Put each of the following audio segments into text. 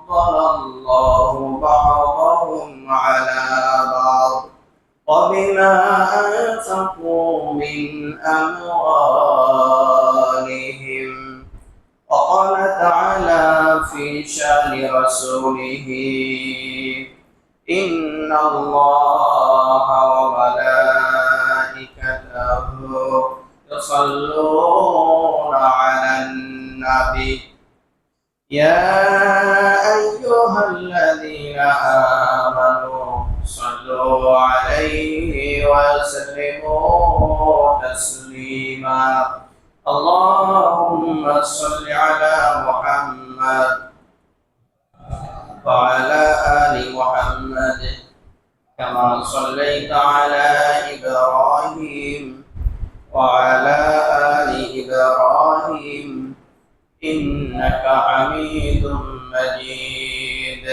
فضل الله بعضهم على بعض وبما أنفقوا من أموالهم. وقال تعالى في شأن رسوله: إن الله وملائكته يصلون على النبي يا أيها الذين آمنوا صلوا عليه وسلموا تسليما. اللهم صل على محمد وعلى آل محمد كما صليت على إبراهيم وعلى آل إبراهيم إنك حميد مجيد.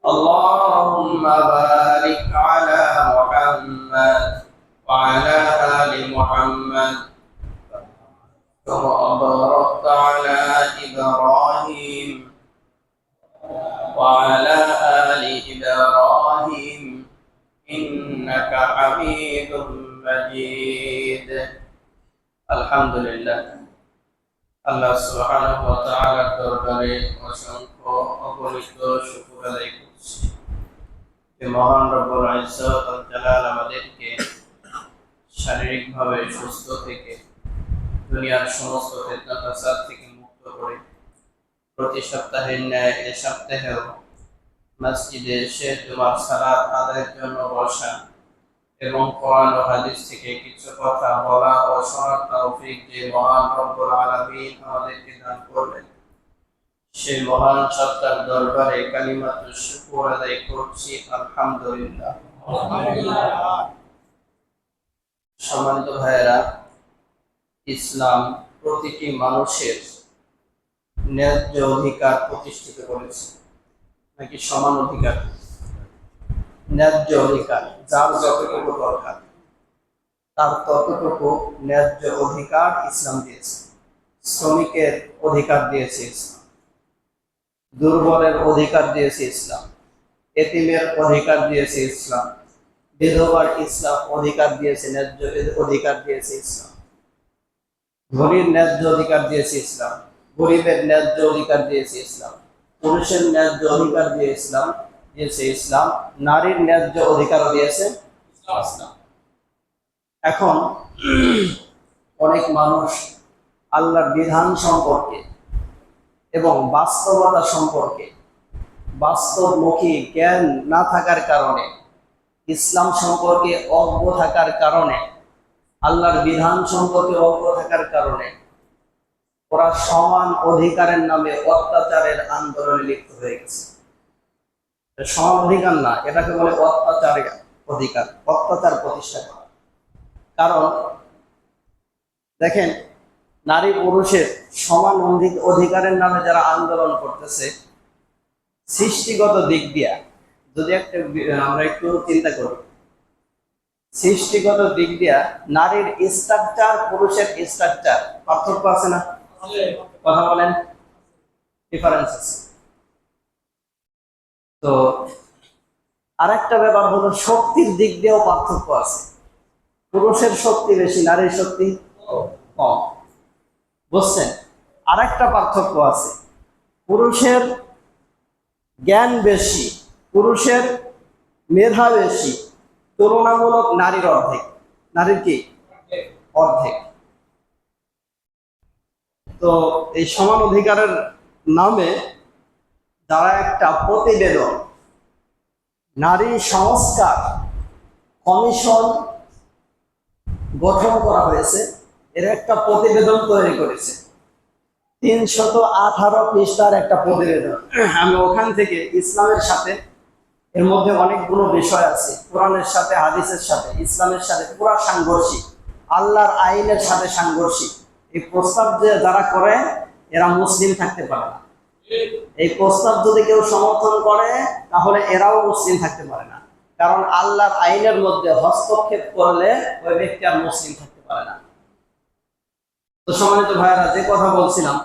اللهم بارك على محمد وعلى آل محمد كما باركت على إبراهيم وعلى آل إبراهيم إنك حميد مجيد. الحمد لله। আল্লাহ সুবহানাহু ওয়া তাআলার দরবারে অসংখ্য অগণিত শুকর আদায় করছি যে মহান রব্বুল ইজ্জত ওয়াল জালাল আমাদেরকে শারীরিকভাবে সুস্থ থেকে দুনিয়ার সমস্ত ফিতনা ফাসাদ থেকে মুক্ত করে প্রতি সপ্তাহের ন্যায় এই সপ্তাহেও মসজিদে এসে জুমার সালাত আদায়ের জন্য বসা এবং কোরআন ও হাদিস থেকে কিছু কথা বলা ও শোনার তৌফিক যে মহান রব্বুল আলামিন আমাদেরকে দান করলেন, সেই মহান সত্তার দরবারে কালিমাতুশ শুকর আদায় করছি আলহামদুলিল্লাহ। সম্মানিত ভাইয়েরা, ইসলাম প্রতিটি মানুষের ন্যায্য অধিকার প্রতিষ্ঠিত করেছে, নাকি সমান অধিকার? ন্যায্য অধিকার, যার যতটুকু দরকার তার ততটুকু ন্যায্য অধিকার ইসলাম দিয়েছে। শ্রমিকের অধিকার দিয়েছে ইসলাম, দুর্বলের অধিকার দিয়েছে ইসলাম, এতিমের অধিকার দিয়েছে ইসলাম, বিধবার ইসলাম অধিকার দিয়েছে, ন্যায্য অধিকার দিয়েছে ইসলাম, ধনীর ন্যায্য অধিকার দিয়েছে ইসলাম, গরিবের ন্যায্য অধিকার দিয়েছে ইসলাম, পুরুষের ন্যায্য অধিকার দিয়েছে ইসলাম, নারীর ন্যায্য অধিকারও দিয়েছে ইসলাম। এখন অনেক মানুষ আল্লাহর বিধান সম্পর্কে এবং বাস্তবতা সম্পর্কে বাস্তবমুখী জ্ঞান না থাকার কারণে, ইসলাম সম্পর্কে অজ্ঞ থাকার কারণে, আল্লাহর বিধান সম্পর্কে অজ্ঞ থাকার কারণে ওরা সমান অধিকারের নামে অত্যাচারের আন্দোলনে লিপ্ত হয়ে গেছে। সমান অধিকার না, এটাকে বলে অত্যাচারের অধিকার, অত্যাচার প্রতিষ্ঠা করা। কারণ দেখেন, নারী পুরুষের সমান অধিকারের নামে যারা আন্দোলন করতেছে, সৃষ্টিগত দিক দিয়া যদি আমরা একটু চিন্তা করি, সৃষ্টিগত দিক দিয়া নারীর স্ট্রাকচার পুরুষের স্ট্রাকচার পার্থক্য আছে না? কথা বলেন, ডিফারেন্স আছে। তো আরেকটা ব্যাপার হলো শক্তির দিক দিয়েও পার্থক্য আছে। পুরুষের শক্তি বেশি, নারীর শক্তি কম। বুঝছেন? আরেকটা পার্থক্য আছে, পুরুষের জ্ঞান বেশি, পুরুষের মেধা বেশি, তুলনামূলক নারীর অর্ধেক। নারীর কি? অর্ধেক। তো এই সমান অধিকারের নামে যারা একটা প্রতিবেদন, নারী সংস্কার কমিশন গঠন করা হয়েছে, এর একটা প্রতিবেদন তৈরি করেছে, 318 পৃষ্ঠার একটা প্রতিবেদন। আমি ওখান থেকে ইসলামের সাথে, এর মধ্যে অনেকগুলো বিষয় আছে, কোরআনের সাথে, হাদিসের সাথে, ইসলামের সাথে পুরা সাংঘর্ষিক, আল্লাহর আইনের সাথে সাংঘর্ষিক। এই প্রস্তাব যে যারা করে এরা মুসলিম থাকতে পারে না। এই প্রস্তাব যদি কেউ সমর্থন করে তাহলে এরাও মুসলিম থাকতে পারে না, কারণ আল্লাহর আইনের মধ্যে হস্তক্ষেপ করলে ওই ব্যক্তি আর মুসলিম থাকতে পারে না। তো সম্মানিত ভাইয়েরা, যে কথা বলছিলাম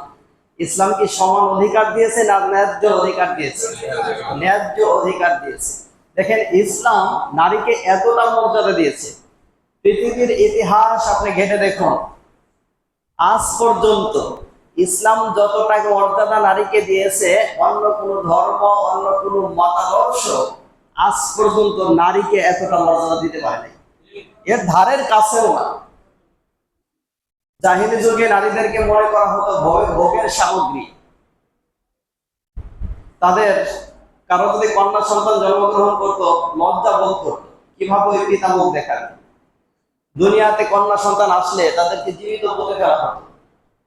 ইসলাম কি সমান অধিকার দিয়েছে না ন্যায্য অধিকার দিয়েছে? ন্যায্য অধিকার দিয়েছে। দেখেন ইসলাম নারীকে এতটা মর্যাদা দিয়েছে, পৃথিবীর ইতিহাস আপনি ঘেটে দেখুন, আজ পর্যন্ত ইসলাম যতটা মর্যাদা নারীকে দিয়েছে, অন্য কোনো ধর্ম, অন্য কোনো মতাদর্শ আজ পর্যন্ত নারীকে এতটা মর্যাদা দিতে পারে নাই, এর ধারের কাছেও না। জাহিলি যুগে নারীদেরকে মনে করা হতো ভোগের সামগ্রী। তাদের কারো যদি কন্যা সন্তান জন্মগ্রহণ করতো, লজ্জা বোধ করতো, কিভাবে ওই পিতা মুখ দেখাবে। দুনিয়াতে কন্যা সন্তান আসলে তাদেরকে জীবিত পুঁতে ফেলা হতো।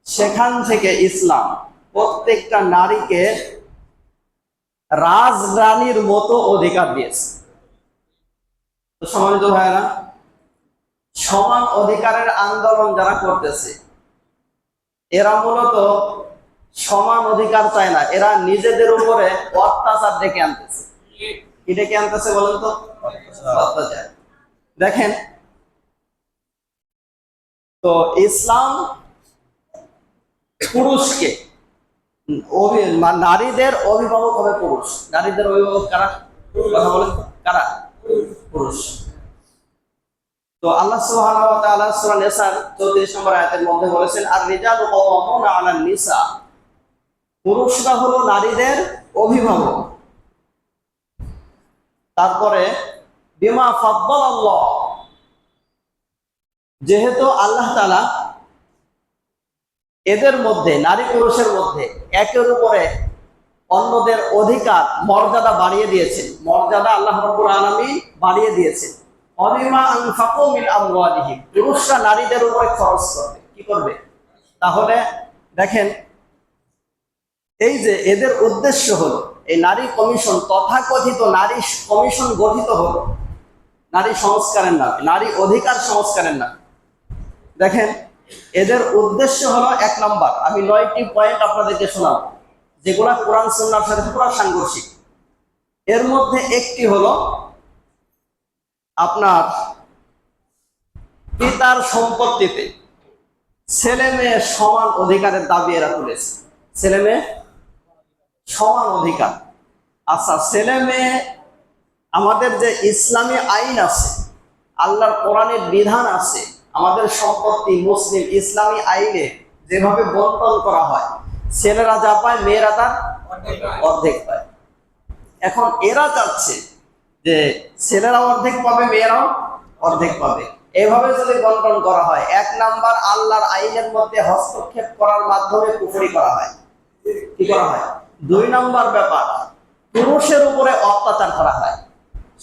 সেখান থেকে ইসলাম প্রত্যেকটা নারীকে রাজরানীর মতো অধিকার দিয়েছে। তো সম্মানিত ভাইয়েরা, সমান অধিকারের আন্দোলন যারা করতেছে, এরা মূলত সমান অধিকার চায় না, এরা নিজেদের উপরে অত্যাচার ডেকে আনতেছে। কি ডেকে আনতেছে বলেন তো? অত্যাচার। দেখেন, তো ইসলাম পুরুষকে, নারীদের অভিভাবক হবে পুরুষ। নারীদের অভিভাবক কারা? কথা বলেন তো, কারা? পুরুষ। তো আল্লাহ সুবহানাহু ওয়া তাআলা সূরা নিসার 34 নম্বর আয়াতের মধ্যে বলেছেন, আর রিজালু কাওয়ামুনা আলান নিসা, পুরুষরা হলো নারীদের অভিভাবক। তারপরে বিমা ফাদ্দালাল্লাহ, যেহেতু আল্লাহ তাআলা এদের মধ্যে, নারী পুরুষের মধ্যে একের উপরে অন্যদের অধিকার মর্যাদা বাড়িয়ে দিয়েছেন, মর্যাদা আল্লাহ রাব্বুল আলামিন বাড়িয়ে দিয়েছেন। অবিমা আনফাকু মিন আমওয়ালিহিম, পুরুষরা নারীদের উপরে খরচ করবে। কি করবে? তাহলে দেখেন, এই যে এদের উদ্দেশ্য হলো, এই নারী কমিশন, তথাকথিত নারী কমিশন গঠিত হলো নারী সংস্কারের নামে, নারী অধিকার সংস্কারের নামে। দেখেন, এদের উদ্দেশ্য হলো, এক নাম্বার, আমি 9টি পয়েন্ট আপনাদেরকে শোনাবো, যেগুলা কোরআন সুন্নাহর সাথে পুরো সাংঘর্ষিক। এর মধ্যে একটি হলো আপনার পিতার সম্পত্তিতে ছেলে মেয়ে সমান অধিকারের দাবি এরা তুলেছে। ছেলে মেয়ে সমান অধিকার। আচ্ছা, ছেলে মেয়ে, আমাদের যে ইসলামী আইন আছে, আল্লাহর কোরআনের বিধান আছে, আমাদের সম্পত্তি মুসলিম ইসলামী আইনে যেভাবে বন্টন করা হয়, ছেলেরা যা পায় মেয়েরা তার অর্ধেক পায়। এখন এরা চাচ্ছে যে ছেলেরা অর্ধেক পাবে, মেয়েরাও অর্ধেক পাবে। এভাবে যদি বন্টন করা হয়, এক নাম্বার আল্লাহর আইনের মধ্যে হস্তক্ষেপ করার মাধ্যমে কুফরি করা হয়। কি করা হয়? 2 নাম্বার ব্যাপার, পুরুষের উপরে অত্যাচার করা হয়।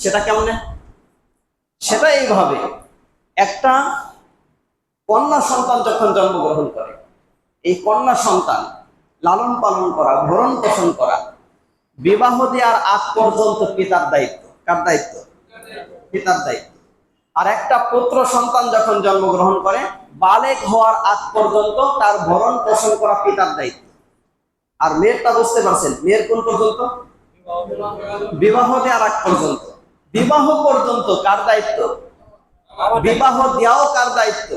সেটা কেমনে? সেটা এইভাবে, একটা কন্যা সন্তান যখন জন্মগ্রহণ করে, এই কন্যা সন্তান লালন পালন করা, ভরণ পোষণ করা, বিবাহ দেওয়ার আগ পর্যন্ত পিতার দায়িত্ব। কার দায়িত্ব? পিতার দায়িত্ব। আর একটা পুত্র সন্তান যখন জন্মগ্রহণ করে, বালেগ হওয়ার আগ পর্যন্ত তার ভরণ পোষণ করা পিতার দায়িত্ব। আর মেয়েরটা বুঝতে পারছেন, মেয়ের কোন পর্যন্ত? বিবাহ দেওয়ার আগ পর্যন্ত। বিবাহ পর্যন্ত কার দায়িত্ব? বিবাহ দেওয়াও কার দায়িত্ব?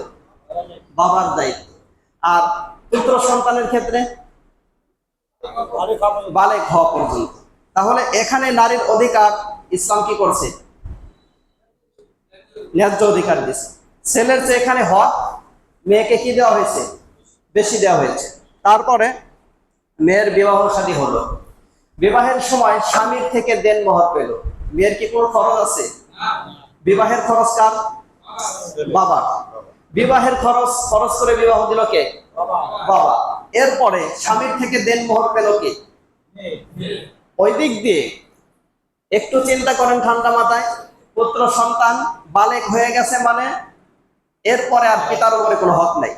বাবার দায়িত্ব। আর পুত্র সন্তানের ক্ষেত্রে বালেগ হওয়া পর্যন্ত। তাহলে এখানে নারীর অধিকার ইসলাম কি করছে? ন্যায্য অধিকার দিচ্ছে। ছেলের চেয়ে এখানে হক, মেয়েকে কি দেওয়া হয়েছে? বেশি দেওয়া হয়েছে। তারপরে মেয়ের বিবাহ শাদী হলো, বিবাহের সময় স্বামীর থেকে দেনমোহর পেল, মেয়ের কি কোনো খরচ আছে? বিবাহের খরচ কার? বাবার। বিবাহের খরচ খরচ করে বিবাহ দিল কে? বাবা। এরপরে স্বামীর থেকে দেনমোহর পেল কে? ওই দিক দিয়ে একটু চিন্তা করেন ঠান্ডা মাথায়, পুত্র সন্তান বালেগ হয়ে গেছে মানে এরপরে আর পিতার উপরে কোনো হক নাই।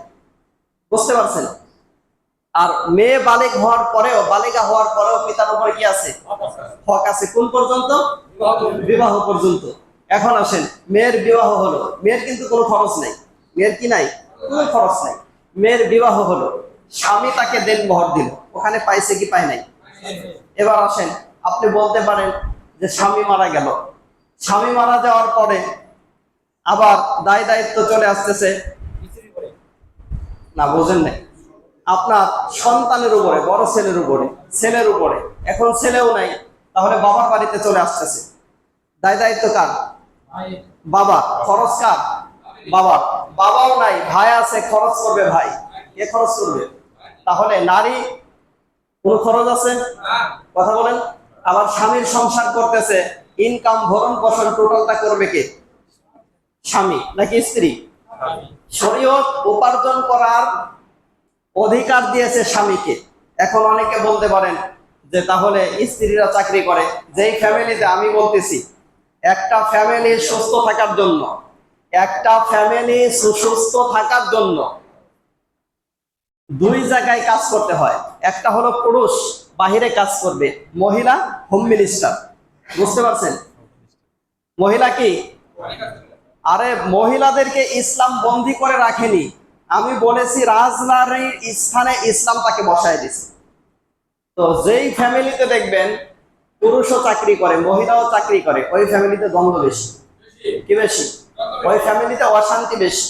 বুঝতে পারছেন? আর মেয়ে বালেগ হওয়ার পরেও, বালেগা হওয়ার পরেও পিতার উপরে কি আছে? হক আছে। কোন পর্যন্ত? বিবাহ পর্যন্ত। এখন আসেন, মেয়ের বিবাহ হলো, মেয়ের কিন্তু কোনো খরচ নেই। মেয়ের কি নাই? কোনো খরচ নাই। মেয়ের বিবাহ হলো, স্বামী তাকে দেনমোহর দিল, ওখানে পাইছে কি পায় নাই? এবার আসেন, আপনি বলতে পারেন যে স্বামী মারা গেল, স্বামী মারা যাওয়ার পরে আবার দায় দায়িত্ব চলে আসতেছে। না, বোঝেন নাই। আপনার সন্তানের উপরে, বড় ছেলের উপরে। এখন ছেলেও নাই, তাহলে বাবার বাড়িতে চলে আসতেছে। দায় দায়িত্ব কার? বাবা। খরচ কার? বাবা। বাবাও নাই, ভাই আছে, খরচ করবে ভাই। কে খরচ করবে? তাহলে নারী কোন খরচ আছে? কথা বলেন। আবার স্বামীর সংসার করতেছে, ইনকাম ভরণ পোষণ টোটালটা করবে কে? স্বামী নাকি স্ত্রী? শরীয়ত উপার্জন করার অধিকার দিয়েছে স্বামীকে। এখন অনেকে বলতে পারেন যে তাহলে স্ত্রীরা চাকরি করে। যেই ফ্যামিলিতে, আমি বলতেছি, একটা ফ্যামিলি সুস্থ থাকার জন্য, একটা ফ্যামিলি সুস্থ থাকার জন্য দুই জায়গায় কাজ করতে হয়। একটা হলো পুরুষ বাহিরে কাজ করবে, মহিলা হোম মিনিস্টার। বুঝতে পারছেন? মহিলা কি? আরে মহিলাদেরকে ইসলাম বন্দী করে রাখেনি, আমি বলেছি রাজনারীর স্থানে ইসলাম তাকে বসায় দিছে। তো যেই ফ্যামিলিতে দেখবেন পুরুষও চাকরি করে, মহিলাও চাকরি করে, ওই ফ্যামিলিতে দ্বন্দ্ব বেশি। কি বেশি? ওই ফ্যামিলিতে অশান্তি বেশি।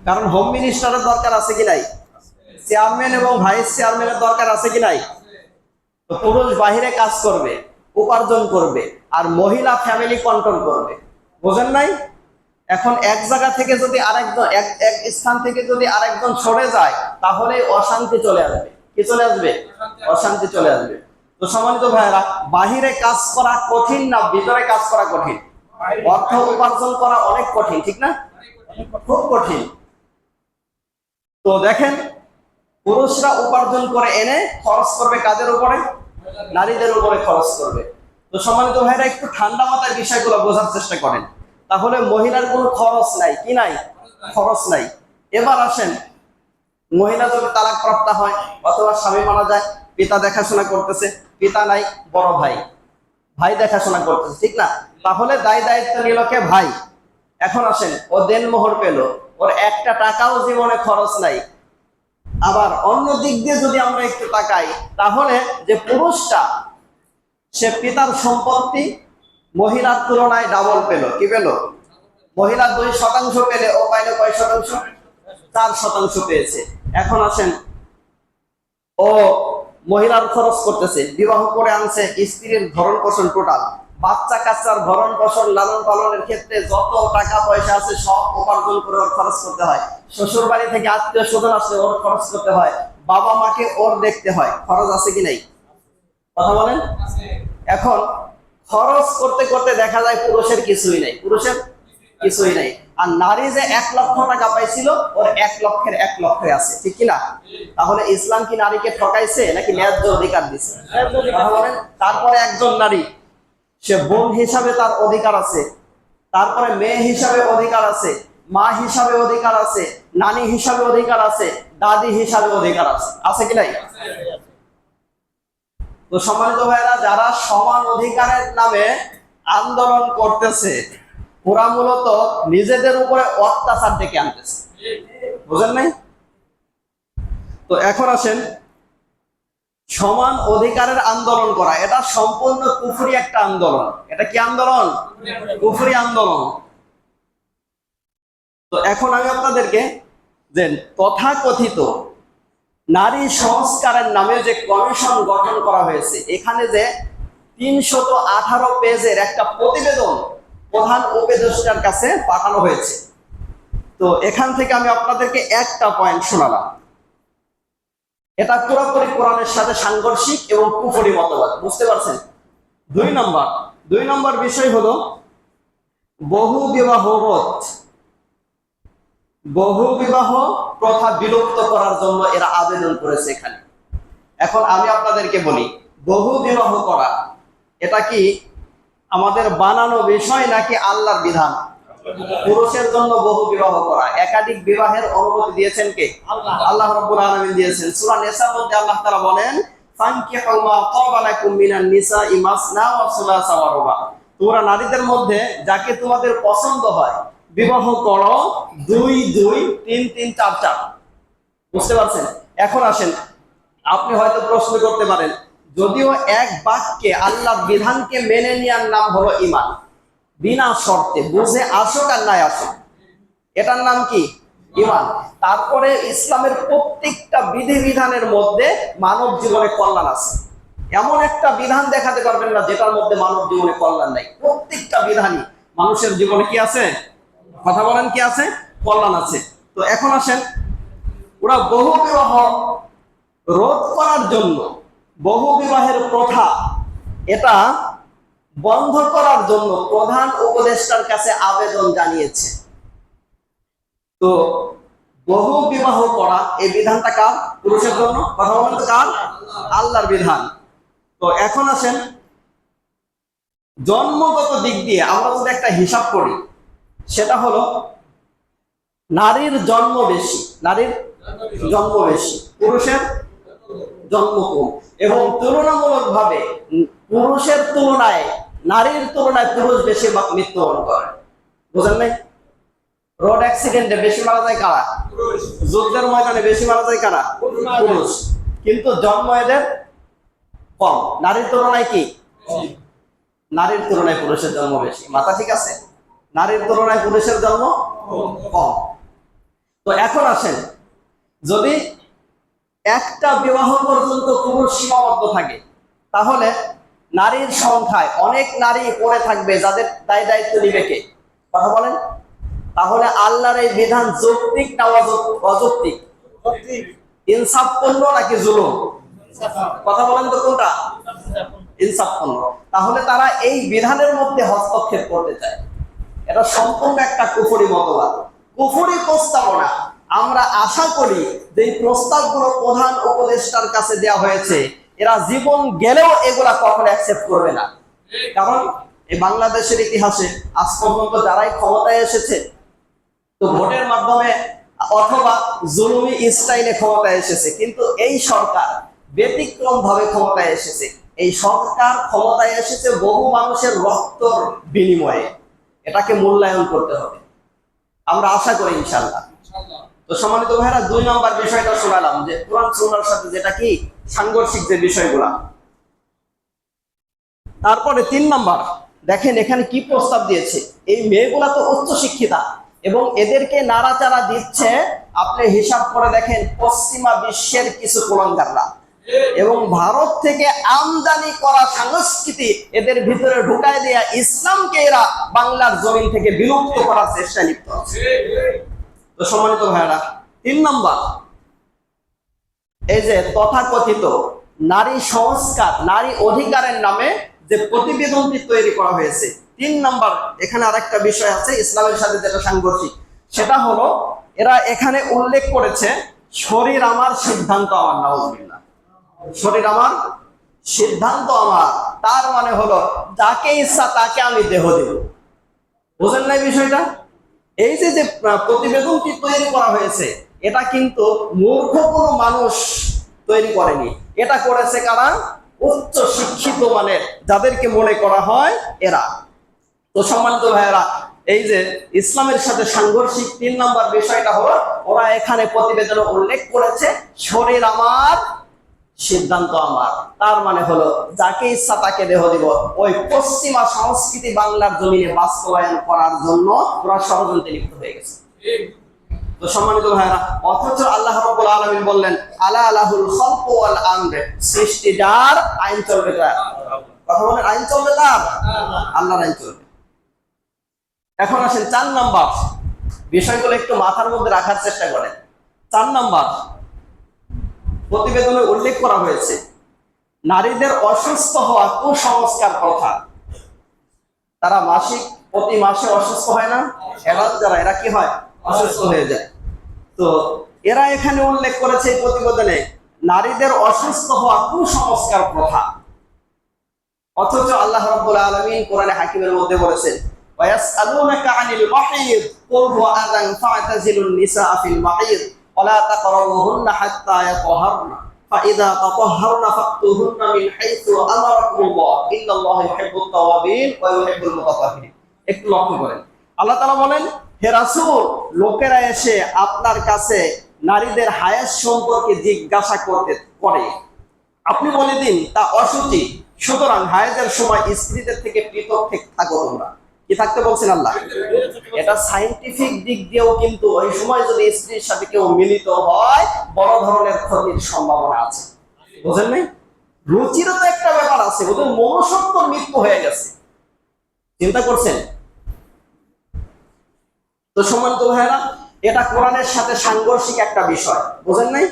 কারণ হোম মিনিস্টারের দরকার আছে কি নাই? চেয়ারম্যান এবং ভাইস চেয়ারম্যানের দরকার আছে কি নাই? তো পুরুষ বাহিরে কাজ করবে, উপার্জন করবে, আর মহিলা ফ্যামিলি কন্ট্রোল করবে। বোঝেন নাই? এখন এক জায়গা থেকে যদি আরেকজন, এক স্থান থেকে যদি আরেকজন সরে যায়, তাহলে অশান্তি চলে আসবে। কি চলে আসবে? অশান্তি চলে আসবে। তো সম্মানিত ভাইয়েরা, বাহিরে কাজ করা কঠিন না ভিতরে কাজ করা কঠিন? অর্থ উপার্জন করা অনেক কঠিন, ঠিক না? খুব কঠিন। তো দেখেন, পুরুষরা উপার্জন করে এনে খরচ করবে কাদের উপরে? নারীদের উপরে খরচ করবে। তো সম্মানিত ভাইরা, একটু ঠান্ডা মাথায় বিষয়গুলো বোঝার চেষ্টা করেন। তাহলে মহিলার কোনো খরচ নাই। কি নাই? খরচ নাই। এবার আসেন, মহিলা যদি তালাক প্রাপ্ত হয় অথবা স্বামী মারা যায়, পিতা দেখাশোনা করতেছে, পিতা নাই, বড় ভাই দেখাশোনা করতেছে, ঠিক না? তাহলে দায় দায়িত্ব নিল কে? ভাই। এখন আসেন, ও দেনমোহর পেল, ওর একটা টাকাও জীবনে খরচ নাই। আবার অন্য দিক দিয়ে যদি আমরা একটু তাকাই, তাহলে যে পুরুষটা, সে পিতার সম্পত্তি মহিলার তুলনায় ডাবল পেল। কি পেল? মহিলা 2% পেলে ও পাইল কয় শতাংশ? 4% পেয়েছে। এখন আসেন, ও মহিলার খরচ করতেছে, বিবাহ করে আনছে, স্ত্রীর ভরণ পোষণ টোটাল, বাচ্চা কাচ্চার ভরণ পোষণ লালন পালনের ক্ষেত্রে যত টাকা পয়সা আছে সব উপার্জন করে ওর খরচ করতে হয়। শ্বশুর বাড়ি থেকে আত্মীয় স্বজন আসলে ওর খরচ করতে হয়, বাবা মাকে ওর দেখতে হয়। খরচ আছে কি নাই? কথা বলেন। এখন খরচ করতে করতে দেখা যায় পুরুষের কিছুই নাই, পুরুষের কিছুই নাই। আর নারী যে 1 লক্ষ টাকা পাইছিল, ওর 1 লক্ষের 1 লক্ষে আছে, ঠিক কিনা? তাহলে ইসলাম কি নারীকে ঠকাইছে নাকি ন্যায্য অধিকার দিছে? কথা বলেন। তারপরে একজন নারী, সে বোন হিসাবে তার অধিকার আছে, তারপরে মেয়ে হিসাবে অধিকার আছে, মা হিসাবে অধিকার আছে, নানি হিসাবে অধিকার আছে, দাদি হিসাবে অধিকার আছে। আছে কি নাই? তো সম্মানিত ভাইরা, যারা সমান অধিকারের নামে আন্দোলন করতেছে, ওরা মূলত নিজেদের উপরে অত্যাচার ডেকে আনতেছে। বুঝেন নাই? তো এখন আসেন, সমান অধিকারের আন্দোলন করা এটা সম্পূর্ণ কুফরি একটা আন্দোলন। এটা কি আন্দোলন? কুফরি আন্দোলন। তো এখন আমি আপনাদেরকে যে তথাকথিত নারী সংস্কারের নামে যে কমিশন গঠন করা হয়েছে, এখানে যে 318 পেজের একটা প্রতিবেদন প্রধান উপদেষ্টার কাছে পাঠানো হয়েছে। তো এখান থেকে আমি আপনাদেরকে একটা পয়েন্ট শোনালাম। এটা পুরোপুরি কোরআনের সাথে সাংঘর্ষিক এবং কুফরি মতবাদ। বুঝতে পারছেন? 2 নম্বর বিষয় হলো বহু বিবাহ রোধ। বহু বিবাহ প্রথা বিলুপ্ত করার জন্য এরা আবেদন করেছে এখানে। এখন আমি আপনাদেরকে বলি, বহু বিবাহ করা এটা কি আমাদের বানানো বিষয় নাকি আল্লাহর বিধান? পুরুষের জন্য বহু বিবাহ করা, একাধিক বিবাহের অনুমতি দিয়েছেন কে? আল্লাহ রাব্বুল আলামিন দিয়েছেন। সূরা নিসার মধ্যে আল্লাহ তাআলা বলেন, ফানকিহু মা তাবা লাকুম মিনান নিসাই মাসনা ওয়া সুলাসা ওয়া রুবা। তোমরা নারীদের মধ্যে যাকে তোমাদের পছন্দ হয় বিবাহ করো, 2 2 3 3 4 4। বুঝতে পারছেন? এখন আসেন, আপনি হয়তো প্রশ্ন করতে পারেন, যদিও এক বাক্যে আল্লাহর বিধানকে মেনে নেওয়ার নাম হলো ঈমান, বিনা শর্তে বুঝে আসুক আর নাই আসুক, এটার নাম কি? ঈমান। তারপরে ইসলামের প্রত্যেকটা বিধিবিধানের মধ্যে মানব জীবনে কল্যাণ আছে। এমন একটা বিধান দেখাতে পারবেন না যেটার মধ্যে মানব জীবনে কল্যাণ নাই। প্রত্যেকটা বিধানই মানুষের জীবনে কি আছে? কথা বলেন, কি আছে? কল্যাণ আছে। তো এখন আসেন, ওরা বহু বিবাহ রোধ করার জন্য, বহু বিবাহের প্রথা এটা বন্ধ করার জন্য প্রধান উপদেষ্টার কাছে আবেদন জানিয়েছে। তো বহু বিবাহ করা এই বিধানটা কার? পুরুষের জন্য। কথা বলেন তো কার? আল্লাহর বিধান। তো এখন আসেন, জন্মগত দিক দিয়ে আমরা যদি একটা হিসাব করি, সেটা হলো নারীর জন্ম বেশি, নারীর জন্ম বেশি, পুরুষের জন্ম কম। এবং তুলনামূলক ভাবে পুরুষের তুলনায়, নারীর তুলনায় পুরুষ বেশি মৃত্যুবরণ করে। বুঝেন নাই? রোড অ্যাক্সিডেন্টে বেশি মারা যায় কারা? যুদ্ধের ময়দানে বেশি মারা যায় কারা? পুরুষ। কিন্তু জন্ম এদের কম। নারীর তুলনায় কি? নারীর তুলনায় পুরুষের জন্ম বেশি। মাথা ঠিক আছে? নারীর তুলনায় পুরুষের জন্ম কম। তো এখন আসেন, যদি একটা বিবাহ পর্যন্ত পুরুষ সীমাবদ্ধ থাকে, তাহলে নারীর সংখ্যায় অনেক নারী পড়ে থাকবে যাদের দায় দায়িত্ব নিবে কে? কথা বলেন। তাহলে আল্লাহর এই বিধান যৌক্তিক না অযৌক্তিক? ইনসাফপূর্ণ নাকি জুলুম? কথা বলেন তো কোনটা? ইনসাফপূর্ণ। তাহলে তারা এই বিধানের মধ্যে হস্তক্ষেপ করতে চায়। এটা সম্পূর্ণ একটা কুফরি মতবাদ, কুফরি প্রস্তাবনা। আমরা আশা করি যে এই প্রস্তাবগুলো প্রধান উপদেষ্টার কাছে দেওয়া হয়েছে, এরা জীবন গেলেও এগুলা কখনো অ্যাকসেপ্ট করবে না। কারণ এই বাংলাদেশের ইতিহাসে আজ পর্যন্ত যারাই ক্ষমতায় এসেছে, তো ভোটের মাধ্যমে অথবা জুলুমি স্টাইলে ক্ষমতায় এসেছে, কিন্তু এই সরকার ব্যতিক্রম ভাবে ক্ষমতায় এসেছে। এই সরকার ক্ষমতায় এসেছে বহু মানুষের রক্তর বিনিময়ে। এটাকে মূল্যায়ন করতে হবে, আমরা আশা করি ইনশাআল্লাহ। তো সম্মানিত ভাইরা, 2 নম্বর বিষয়টা শোনালাম যে কোরআন সুন্নাহর সাথে যেটা কি সাংঘর্ষিক যে বিষয়গুলা। তারপরে 3 নম্বর দেখেন এখানে কি প্রস্তাব দিয়েছে। এই মেয়েগুলা তো উচ্চ শিক্ষিতা এবং এদেরকে নাড়াচাড়া দিচ্ছে, আপনি হিসাব করে দেখেন, পশ্চিমা বিশ্বের কিছু কুলাঙ্গাররা এবং ভারত থেকে আমদানি করা সংস্কৃতি এদের ভিতরে ঢুকায় দেয়া ইসলামকে এরা বাংলার জমিন থেকে বিলুপ্ত করার চেষ্টায় লিপ্ত আছে। তো সম্মানিত ভাইরা, 3 নম্বর, এই যে তথাকথিত নারী সংস্কার, নারী অধিকারের নামে যে প্রতিবেদনটি তৈরি করা হয়েছে, 3 নম্বর এখানে আরেকটা বিষয় আছে ইসলামের সাথে যেটা সাংঘর্ষিক, সেটা হলো এরা এখানে উল্লেখ করেছে শরীর আমার সিদ্ধান্ত আমার। নাউজুবিল্লাহ। শরীর আমার সিদ্ধান্ত আমার, তার মানে হলো যাকে ইচ্ছা তাকে আমি দেহ দেব। বুঝেন নাই বিষয়টা? এই যে যে প্রতিবেদনটি তৈরি করা হয়েছে, এটা কিন্তু মূর্খ কোনো মানুষ তৈরি করেনি। এটা করেছে কারা? উচ্চ শিক্ষিত মানের, যাদেরকে মনে করা হয় এরা। তো সম্মানিত ভাইয়েরা, এই যে ইসলামের সাথে সাংঘর্ষিক 3 নম্বর বিষয়টা হলো, ওরা এখানে প্রতিবেদনে উল্লেখ করেছে শরীর আমার সিদ্ধান্ত আমার, তার মানে হলো যাকে ইচ্ছা তাকে দেহ দিব। ওই পশ্চিমা সংস্কৃতি বাংলার জমিনে বাস্তবায়ন করার জন্য ওরা ষড়যন্ত্রে লিপ্ত হয়ে গেছে। তো সম্মানিত ভাইরা, অথচ আল্লাহ রাব্বুল আলামিন বললেন আলা লাহুল খালকু ওয়াল আমর, সৃষ্টি যার, আইন চলবে তার। কথা বলেন, আইন চলবে তার, আল্লাহর আইন চলবে। এখন আসেন 4 নম্বর বিষয়গুলো একটু মাথার মধ্যে রাখার চেষ্টা করেন। 4 নম্বর প্রতিবেদনে উল্লেখ করা হয়েছে নারীদের অসুস্থ হওয়া কুসংস্কার প্রথা। তারা প্রতি মাসে অসুস্থ হয় না? এরা কি হয়? অসুস্থ হয়ে যায়। তো এরা এখানে উল্লেখ করেছে এই প্রতিবেদনে নারীদের অসুস্থ হওয়া কুসংস্কার প্রথা। অথচ আল্লাহ রাব্বুল আলামিন কোরআনে হাকিমের মধ্যে বলেছেন ওয়ায়াসআলুনাকা আনিল মাহিদ কুল হুয়া আযান ফা'তাজিলুন নিসা ফিল মাহিদ ওয়ালা তাকরাবুহুন্না হাত্তা ইয়াতহারনা ফাইযা তাতাহহারনা ফাতুহুন্না মিন হাইথু আমারাকুমুল্লাহ ইন্নাল্লাহা ইউহিব্বুত তাওয়াবিন ওয়া ইউহিব্বুল মুতাতাহহিরিন। একটু লক্ষ্য করেন, আল্লাহ তাআলা বলেন, হে রাসূল, লোকেরা এসে আপনার কাছে নারীদের হায়াত সম্পর্কে জিজ্ঞাসা করে, আপনি বলে দিন তা অশুচি, সুতরাং হায়াতের সময় স্ত্রীদের থেকে পৃথক থাকো তোমরা। কি থাকতে বলছেন আল্লাহ? এটা সায়েন্টিফিক দিক দিয়েও কিন্তু ওই সময় যদি স্ত্রীর সাথে কেউ মিলিত হয় বড় ধরনের ক্ষতির সম্ভাবনা আছে। বুঝেন নাই? রুচিরও তো একটা ব্যাপার আছে, ওদের মনুষ্যত্ব মৃত্যু হয়ে গেছে, চিন্তা করছেন? তো সম্মানিত ভাইয়েরা, এটা কোরআনের সাথে সাংঘর্ষিক একটা বিষয়, বুঝেন নাই?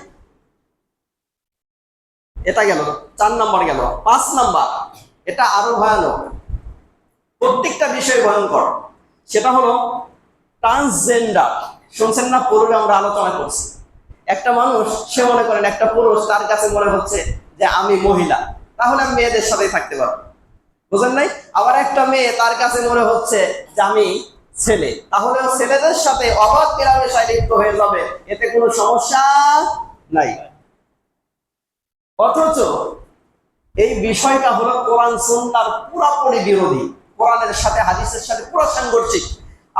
এটা গেল 4 নাম্বার, গেল 5 নাম্বার। এটা আরো ভয়ানক, প্রত্যেকটা বিষয় ভয়ঙ্কর। সেটা হলো ট্রান্সজেন্ডার। শুনছেন না? পূর্বে আমরা আলোচনা করছি। একটা মানুষ, সে মনে করেন একটা পুরুষ, তার কাছে মনে হচ্ছে যে আমি মহিলা, তাহলে আমি মেয়েদের সাথেই থাকতে পারবো, বুঝেন নাই? আবার একটা মেয়ে, তার কাছে মনে হচ্ছে যে আমি ছেলে, তাহলে ছেলেদের সাথে অবাধ মেলামেশায় লিপ্ত হয়ে যাবে, এতে কোনো সমস্যা নাই। অথচ এই বিষয়টা হলো কোরআন সুন্নাহর পুরোপুরি বিরোধী, কোরআনের সাথে হাদিসের সাথে পুরো সাংঘর্ষিক।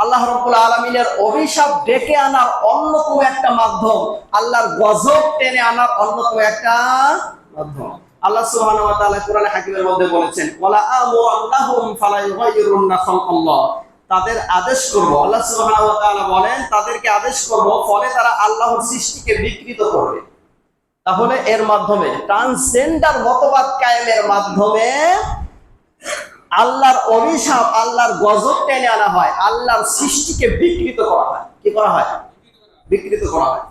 আল্লাহ রাব্বুল আলামিনের অভিশাপ ডেকে আনার অন্যতম একটা মাধ্যম, আল্লাহর গজব টেনে আনার অন্যতম একটা মাধ্যম। আল্লাহ সুবহানাহু ওয়া তাআলা কোরআনে হাকিমের মধ্যে বলেছেন, ওয়ালা আমুরান্নাহুম ফালা ইউগাইয়িরুন্না খালকাল্লাহ, তাদের আদেশ করব। আল্লাহ সুবহানাহু ওয়া তাআলা বলেন, তাদেরকে আদেশ করব, ফলে তারা আল্লাহর সৃষ্টিকে বিকৃত করবে। তাহলে এর মাধ্যমে ট্রান্সজেন্ডার মতবাদ কায়েমের মাধ্যমে আল্লাহর অভিশাপ, আল্লাহর গজব টেনে আনা হয়, আল্লাহর সৃষ্টিকে বিকৃত করা হয়। কি করা হয়? বিকৃত করা হয়।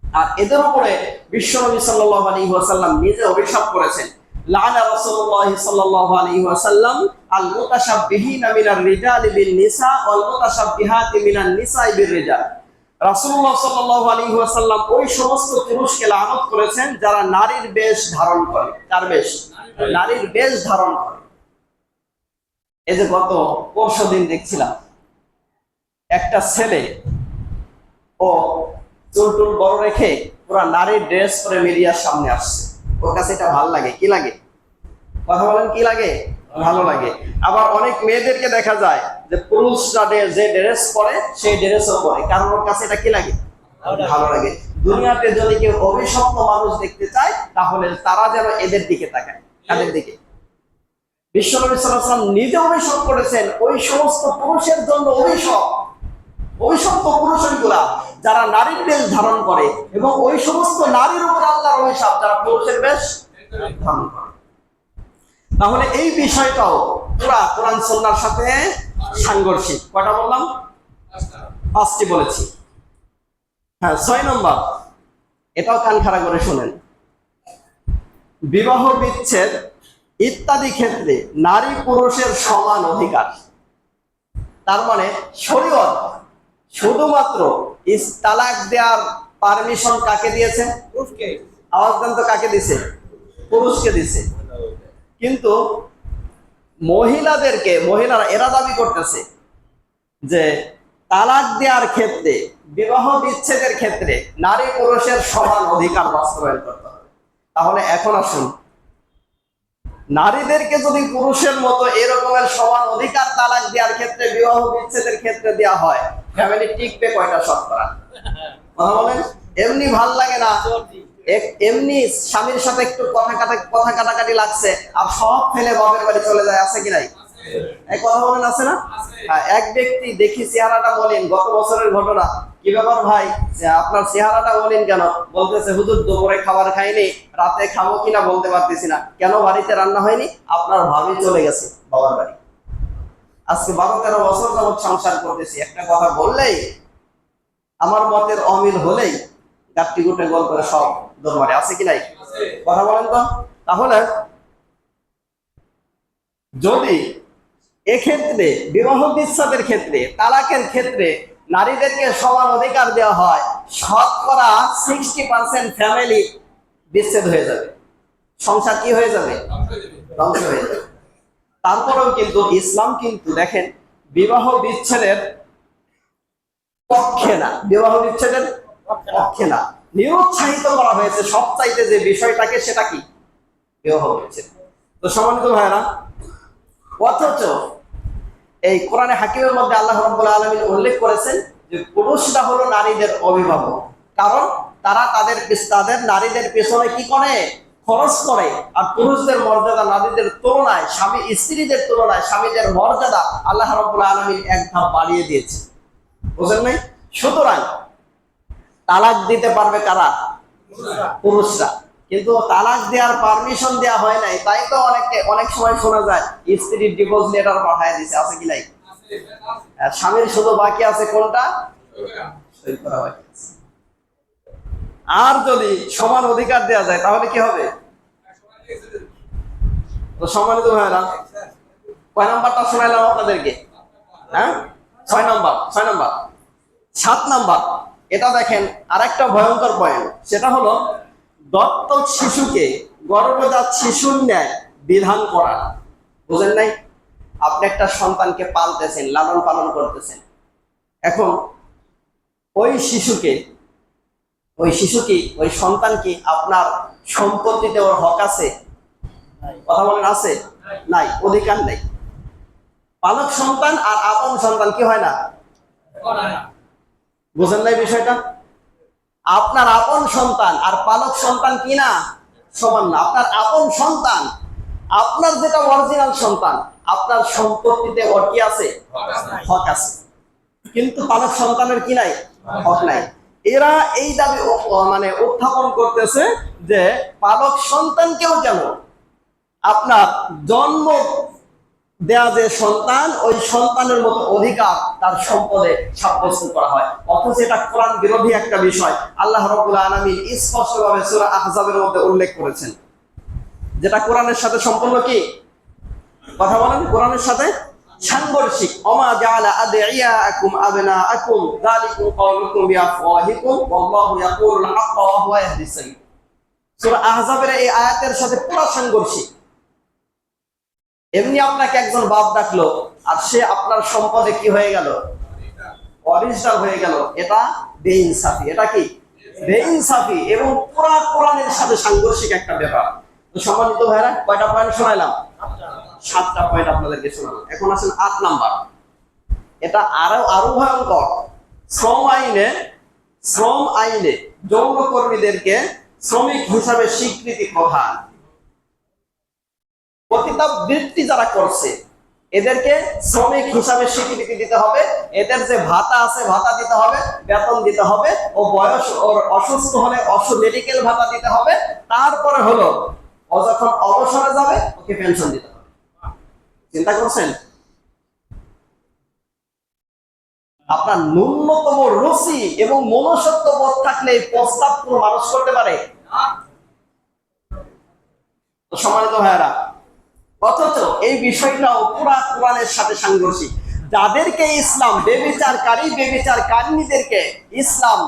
আর এদের উপরে বিশ্বনবী সাল্লাল্লাহু আলাইহি ওয়াসাল্লাম নিজে অভিশাপ করেছেন, লাআনা রাসূলুল্লাহ সাল্লাল্লাহু আলাইহি ওয়াসাল্লাম আল মুতাশাব্বিহিনা মিনার রিজালি বিন নিসা ওয়াল মুতাশাব্বিহাতি মিনান নিসাই বির রিজাল। রাসূলুল্লাহ সাল্লাল্লাহু আলাইহি ওয়াসাল্লাম ওই সমস্ত পুরুষকে লানত করেছেন যারা নারীর বেশ ধারণ করে। কার বেশ? নারীর বেশ ধারণ করে। এই যে গত পরশুদিন দেখছিলাম একটা ছেলে, ও চুল টুল বড় রেখে পুরা নারীর ড্রেস পরে মিডিয়ার সামনে আসছে। ওর কাছে এটা ভালো লাগে। কি লাগে? কথা বলেন, কি লাগে? ভালো লাগে। আবার অনেক মেয়েদেরকে দেখা যায় যে পুরুষরা যে ড্রেস পরে সেই ড্রেসও পরে, কারণ ওর কাছে এটা কি লাগে? ভালো লাগে। দুনিয়াতে যদি কেউ অভিশপ্ত মানুষ দেখতে চায়, তাহলে তারা যেন এদের দিকে তাকায়। কাদের দিকে? বিশ্বনবী সাল্লাল্লাহু আলাইহি ওয়াসাল্লাম নিজে অভিশাপ করেছেন ওই সমস্ত পুরুষের জন্য। অভিশপ্ত পুরুষগুলা যারা নারীর বেশ ধারণ করে, এবং ওই সমস্ত নারীর উপর আল্লাহর অভিশাপ যারা পুরুষের বেশ ধারণ করে। তাহলে এই বিষয়টাও পুরা কোরআন সুন্নাহর সাথে সাংঘর্ষিক। কয়টা বললাম? 5টি বলেছি। হ্যাঁ, 6 নম্বর, এটাও কান খাড়া করে শুনেন। বিবাহ বিচ্ছেদ ইত্যাদি ক্ষেত্রে নারী পুরুষের সমান অধিকার। তার মানে শরীয়ত শুধুমাত্র তালাক দেওয়ার পারমিশন কাকে দিয়েছে? আওয়াজ দেন তো, কাকে দিছে? পুরুষকে দিছে। কিন্তু মহিলারা এরা দাবি করতেছে যে তালাক দেওয়ার ক্ষেত্রে, বিবাহ বিচ্ছেদের ক্ষেত্রে নারী পুরুষের সমান অধিকার বাস্তবায়ন করতে হবে। তাহলে এখন আসুন, নারীদেরকে যদি পুরুষের মতো এরকমের সমান অধিকার তালাক দেওয়ার ক্ষেত্রে, বিবাহ বিচ্ছেদের ক্ষেত্রে দেওয়া হয়, ফ্যামিলি টিকবে কয়টা? শতকরা কথা বলেন। এমনি ভাল লাগে না, এমনি স্বামীর সাথে একটু কথা কাটাকাটি লাগছে, আর সব ফেলে বাপের বাড়ি চলে যায়, আছে কি নাই? এক কথা বলেন, আছে না? এক ব্যক্তি দেখি, চেহারাটা বলেন, গত বছরের ঘটনা। কি ব্যাপার ভাই, আপনার চেহারাটা বলেন কেন? বলতেছে, হুজুর দুপুরে খাবার খাইনি, রাতে খাবো কিনা বলতে পারতেছি না। কেন? বাড়িতে রান্না হয়নি। আপনার ভাবি চলে গেছে বাবার বাড়ি। আজকে 12-13 বছর যাবৎ সংসার করতেছি, একটা কথা বললেই, আমার মতের অমিল হলেই গাঁটটি গুটে গোল করে সব দরবারে, আছে কি নাই? কথা বলেন তো। তাহলে যদি এক্ষেত্রে বিবাহ বিচ্ছেদের ক্ষেত্রে, তালাকের ক্ষেত্রে নারীদেরকে সমান অধিকার দেওয়া হয়, শতকরা 60% ফ্যামিলি বিচ্ছেদ হয়ে যাবে, সংসার কি হয়ে যাবে? ধ্বংস হয়ে যাবে। তারপরেও কিন্তু ইসলাম কিন্তু দেখেন বিবাহ বিচ্ছেদের পক্ষে না, বিবাহ বিচ্ছেদের পক্ষে না, নিরুৎসাহিত করা হয়েছে সবচাইতে যে বিষয়টাকে, সেটা কি? বিবাহ বিচ্ছেদ। তো সম্মানিত ভাইরা, অথচ এই কোরআনে হাকিমের মধ্যে আল্লাহ রাব্বুল আলামিন উল্লেখ করেছেন যে পুরুষরা হলো নারীদের অভিভাবক, কারণ তারা তাদের নারীদের পেছনে কি করে? খরচ করে, আর পুরুষদের মর্যাদা নারীদের তুলনায়, স্বামী স্ত্রীদের তুলনায় স্বামীদের মর্যাদা আল্লাহ রাব্বুল আলামিন এক ধাপ বাড়িয়ে দিয়েছে। বুঝেন নাই? সুতরাং তালাক দিতে পারবে কারা? পুরুষরা। কিন্তু তালাক দেওয়ার পারমিশন দেওয়া হয় নাই, তাই তো অনেক সময় শোনা যায় স্ত্রীর ডিভোর্স লেটার পাঠায় দিছে, আছে কি নাই? আর স্বামীর শুধু বাকি আছে কোনটা? সই করা বাকি আছে। আর যদি সমান অধিকার দেওয়া যায় তাহলে কি হবে? তো সম্মানিত ভাইরা, কয় নাম্বারটা শোনাইলাম আপনাদেরকে? হ্যাঁ, 6 নাম্বার। 7 নাম্বার, এটা দেখেন আরেকটা ভয়ঙ্কর পয়েন্ট, সেটা হলো দত্তক শিশুকে গর্ভজাত শিশুর ন্যায় বিধান করা। বুঝেন নাই? আপনি একটা সন্তানকে পালতেছেন, লালন পালন করতেছেন, এখন ওই সন্তান কি আপনার সম্পত্তিতে ওর হক আছে? কথা বলেন, আছে? নাই, অধিকার নেই। পালক সন্তান আর আপন সন্তান কি হয় না? বুঝেন নাই বিষয়টা? আপনার আপন সন্তান আর পালক সন্তান কি না? সমান না। আপনার আপন সন্তান, আপনার যেটা অরিজিনাল সন্তান, আপনার সম্পত্তিতে ওর কি আছে? হক আছে। কিন্তু পালক সন্তানের কি নাই? হক নাই। এরা এই দাবি উত্থাপন করতেছে যে পালক সন্তানকেও যেন আপনার জন্ম দেয়া যে সন্তান, ওই সন্তানের মতো অধিকার তার সম্পদে সাব্যস্ত করা হয়। অথচ এটা কোরআন বিরোধী একটা বিষয়। আল্লাহ রাব্বুল আলামিন স্পষ্টভাবে সূরা আহজাবের মধ্যে উল্লেখ করেছেন, যেটা কোরআনের সাথে সম্পূর্ণ কি? কথা বলেন, কোরআনের সাথে সাংঘর্ষিক। ওমা জাআলা আদিয়াকুম আবনাআকুম যালিকুম কাওলুকুম বিআফওয়াহিকুম ওয়াল্লাহু ইয়াকুলুল হাক্কা ওয়া হুয়া ইয়াহদিস সাবিল। সূরা আহজাবের এই আয়াতের সাথে পুরো সাংঘর্ষিক। এমনি আপনাকে একজন বাপ ডাকলো আর সে আপনার সম্পদে কি হয়ে গেল? অরিজিনাল হয়ে গেল। এটা বেইনসাফি। এটা কি? বেইনসাফি এবং পুরা কোরআনের সাথে সাংঘর্ষিক একটা ব্যাপার। তো সম্মানিত ভাইরা, কয়টা পয়েন্ট শোনাইলাম? 7টা পয়েন্ট আপনাদেরকে শোনালাম। এখন আসেন 8 নাম্বার। এটা আরো ভয়ঙ্কর। শ্রম আইনে যৌন কর্মীদেরকে শ্রমিক হিসাবে স্বীকৃতি প্রদান। পতিতা বৃত্তি যারা করছে এদেরকে শ্রমিক হিসাবে স্বীকৃতি দিতে হবে। এদের যে ভাতা আছে ভাতা দিতে হবে, বেতন দিতে হবে, ও বয়স ওর অসুস্থ হলে মেডিকেল ভাতা দিতে হবে। তারপরে হলো ও যখন অবসরে যাবে ওকে পেনশন দিতে হবে। চিন্তা করছেন? আপনার ন্যূনতম রুচি এবং মনুষ্যত্ব বোধ থাকলে এই প্রস্তাব কোনো মানুষ করতে পারে? সম্মানিত ভাইয়েরা, অথচ এই বিষয়টাও পুরা কোরআনের সাথে সাংঘর্ষিক। যাদেরকে ইসলাম বেবিচারকারীদেরকে ইসলাম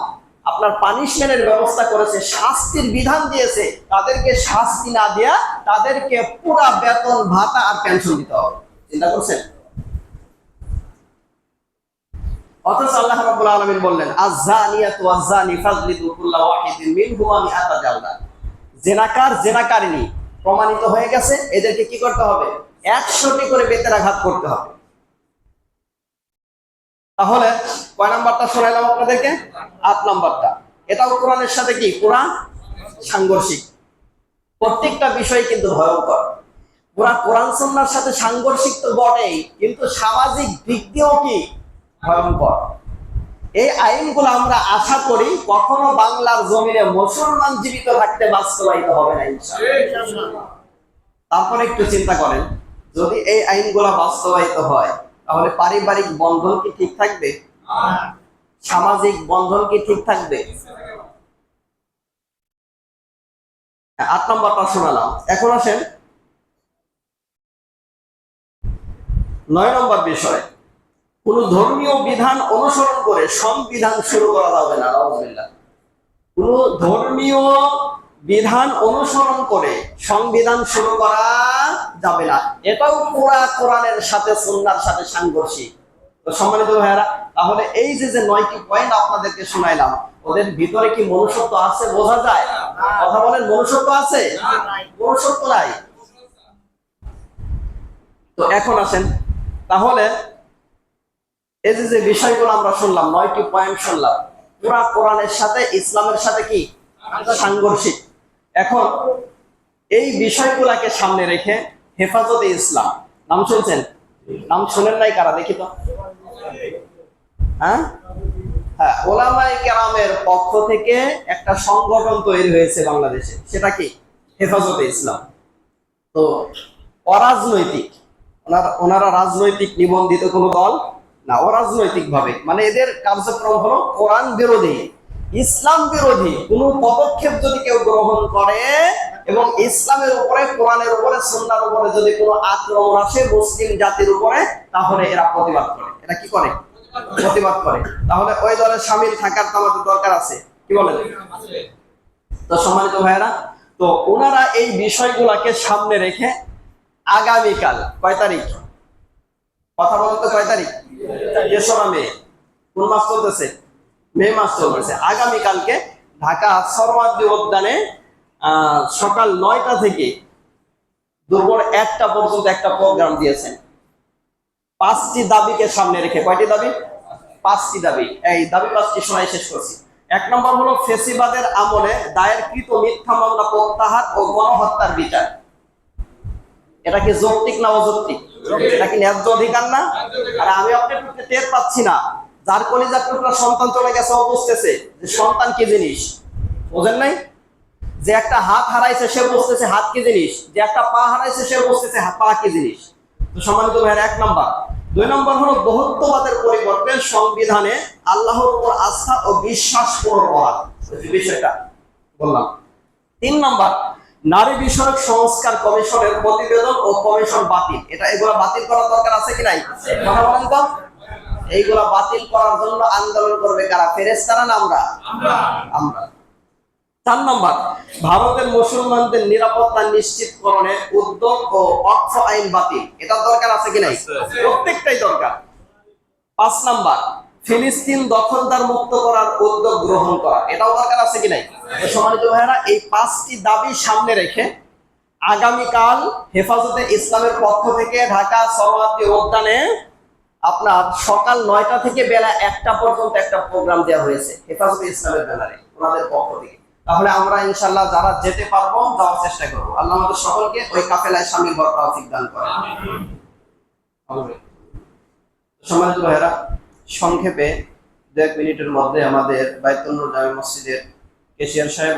আপনার পানিশমেন্টের ব্যবস্থা করেছে, শাস্তির বিধান দিয়েছে, তাদেরকে শাস্তি না দেয়া তাদেরকে পুরা বেতন ভাতা আর পেনশন দিতে হবে। চিন্তা করছেন? অথচ আল্লাহ রাব্বুল আলামিন বললেন, আয-যানিয়াতু ওয়াজ-যানি ফাজলিদু কুল্লা ওয়াহিদিন মিনহুমা মিআতা জালদা। জেনাকারিনী প্রমাণিত হয়ে গেছে, এদেরকে কি করতে হবে? 100টি করে বেতেরাঘাত করতে হবে। তাহলে কয় নাম্বারটা শোনাইলাম আপনাদেরকে? 8 নাম্বারটা। এটাও কোরআনের সাথে কি পুরা সাংঘর্ষিক। প্রত্যেকটা বিষয় কিন্তু ভয়ঙ্কর। পুরা কোরআন সুন্নাহর সাথে সাংঘর্ষিক তো বটেই, কিন্তু সামাজিক দিক দিয়েও কি ভয়ঙ্কর। এই আইনগুলো আমরা আশা করি কখনো বাংলার জমিনে মুসলমান জীবিত থাকতে বাস্তবায়িত হবে না ইনশাআল্লাহ। তারপরে একটু চিন্তা করেন, যদি এই আইনগুলো বাস্তবায়িত হয় তাহলে পারিবারিক বন্ধন কি ঠিক থাকবে? সামাজিক বন্ধন কি ঠিক থাকবে? 8 নম্বরটা শোনালাম। এখন আসেন 9 নম্বর বিষয়। কোন ধর্মীয় বিধান অনুসরণ করে সংবিধান শুরু করা যাবে না। আলহামদুলিল্লাহ। কোন ধর্মীয় বিধান অনুসরণ করে সংবিধান শুরু করা যাবে না। এটাও পুরা কোরআনের সাথে সুন্নাহর সাথে সাংঘর্ষিক। তো সম্মানিত ভাইয়েরা, তাহলে এই যে 9টি পয়েন্ট আপনাদেরকে শোনাইলাম, ওদের ভিতরে কি মনুষ্যত্ব আছে বোঝা যায়? কথা বলেন, মনুষ্যত্ব আছে? মনুষ্যত্ব নাই। তো এখন আসেন, তাহলে এই যে বিষয়গুলো আমরা শুনলাম, 9টি পয়েন্ট শুনলাম, পুরা কোরআনের সাথে ইসলামের সাথে কি সাংঘর্ষিক। এখন এই বিষয়গুলোকে সামনে রেখে হেফাজতে ইসলাম, নাম শুনছেন? নাম শুনেন নাই কারা, দেখি তো। হ্যাঁ, হ্যাঁ, ওলামায়ে কেরামের পক্ষ থেকে একটা সংগঠন তৈরি হয়েছে বাংলাদেশে, সেটা কি হেফাজতে ইসলাম। তো অরাজনৈতিক, ওনারা রাজনৈতিক নিবন্ধিত কোনো দল না, অরাজনৈতিক ভাবে, মানে এদের কার্যক্রম হলো কোরআন বিরোধী, ইসলাম বিরোধী কোনো পদক্ষেপ যদি কেউ গ্রহণ করে এবং ইসলামের উপরে, কোরআনের উপরে, সুন্নাহর উপরে যদি কোনো আক্রমণ আসে মুসলিম জাতির উপরে, তাহলে এরা প্রতিবাদ করে। এরা কি করে? প্রতিবাদ করে। তাহলে ওই দলে শামিল থাকার তো আমাদের দরকার আছে, কি বলেন? তো সম্মানিত ভাইয়েরা, তো ওনারা এই বিষয়গুলোকে সামনে রেখে আগামীকাল কয় তারিখ, কথা বলতে, কয় তারিখ? 3রা মে। কোন মাস চলতেছে? মে মাস চলতেছে। আগামীকালকে ঢাকা সরওয়ার্দী উদ্যানে সকাল 9টা থেকে দুপুর 1টা পর্যন্ত একটা প্রোগ্রাম দিয়েছেন 5টি দাবিকে সামনে রেখে। কয়টি দাবি? 5টি দাবি। এই দাবি 5টি শোনাই শেষ করছি। 1 নম্বর হলো ফেসিবাদের আমলে দায়েরকৃত মিথ্যা মামলা প্রত্যাহার ও গণহত্যার বিচার। এটা কি যৌক্তিক না অযৌক্তিক? এটা কি ন্যায্য অধিকার না? আর আমি আপনার টের পাচ্ছি না, যার কলিজার টুকরা সন্তান চলে গেছে ও বুঝতেছে যে সন্তান কি জিনিস, বোঝেন নাই? যে একটা হাত হারাইছে সে বুঝতেছে হাত কি জিনিস, যে একটা পা হারাইছে সে বুঝতেছে পা কি জিনিস। তো সম্মানিত ভাইয়ের 1 নম্বর। 2 নম্বর হলো বহুত্ববাদের পরিবর্তে সংবিধানে আল্লাহর উপর আস্থা ও বিশ্বাস পুনর্বহাল, বিষয়টা বললাম। 3 নম্বর, নারী বিষয়ক সংস্কার কমিশনের প্রতিবেদন ও কমিশন বাতিল। এগুলা বাতিল করার দরকার আছে কি নাই? কথা বলেন তো। এইগুলা বাতিল করার জন্য আন্দোলন করবে কারা? ফেরেশতারা না আমরা? আমরা। 4 নম্বর, ভারতের মুসলমানদের নিরাপত্তা নিশ্চিতকরণের উদ্যোগ ও অক্ষ আইন বাতিল। এটা দরকার আছে কি নাই? প্রত্যেকটাই দরকার। 5 নম্বর, ফিলিস্তিন দখলদার মুক্ত করার উদ্যোগ গ্রহণ করা। এটাও দরকার আছে কি নাই? সম্মানিত ভাইয়েরা, এই 5টি দাবি সামনে রেখে আগামীকাল হেফাজতে ইসলামের পক্ষ থেকে ঢাকা সরওয়ার্দী উদ্যানে আপনার সকাল 9টা থেকে বেলা 1টা পর্যন্ত একটা প্রোগ্রাম দেওয়া হয়েছে হেফাজতে ইসলামের ব্যানারে, ওনাদের পক্ষ থেকে। তাহলে আমরা ইনশাআল্লাহ যারা যেতে পারবো যাওয়ার চেষ্টা করব। আল্লাহ আমাদের সকলকে ওই কাফেলায় শামিল হওয়ার তৌফিক দান করেন। সম্মানিত ভাইয়েরা, সংক্ষেপে 1 মিনিটের মধ্যে আমাদের বাইতুল নূর জামে মসজিদের কেশিয়ার সাহেব